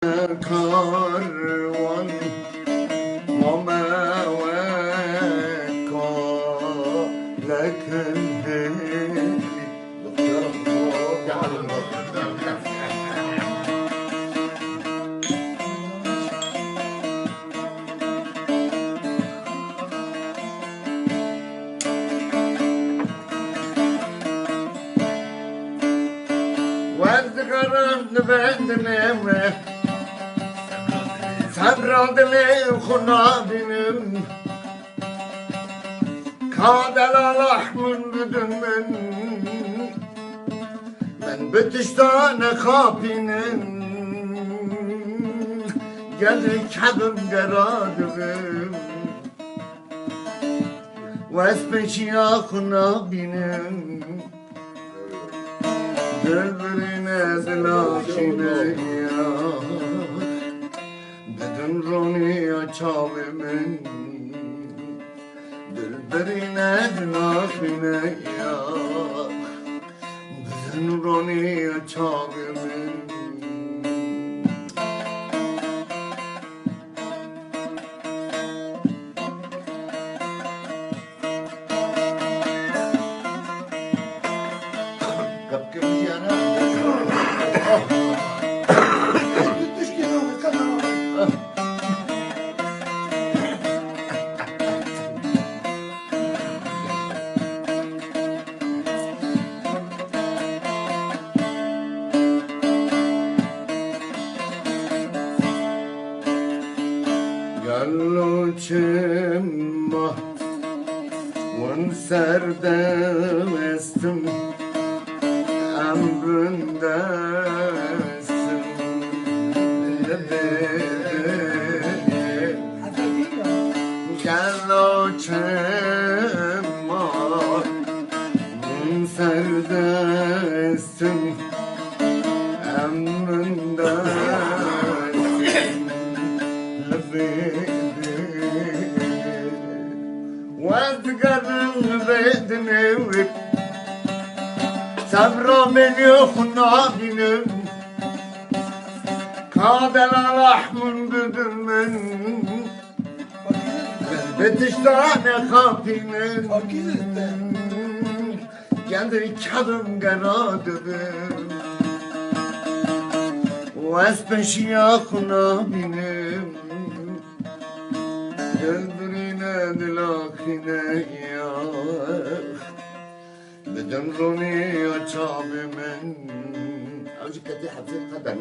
كاروان وما وكا لك الهيلي وذكرت بندني Sabradlı kunabinin Kadel alahmındın ben bütüştane kapinin Geldi kadım geradım Vespeşiya kunabinin Döldürüne zilakine ya Dedim Roni'ye çalimin Dilberine dinafine ya Dedim Roni'ye çalimin Kapkın yana Gallo cimma Wan serdestim Emrindesin Gallo cimma Wan serdestim وذكرن بدني صبر من يخنابين كادل رحم بدمن بتشتان خافين Geldi kadım geradım Vespeşiya kunabinin Geldirine dilakine ya Bedem Roni ya çabimin Azıcık katı hafif kadar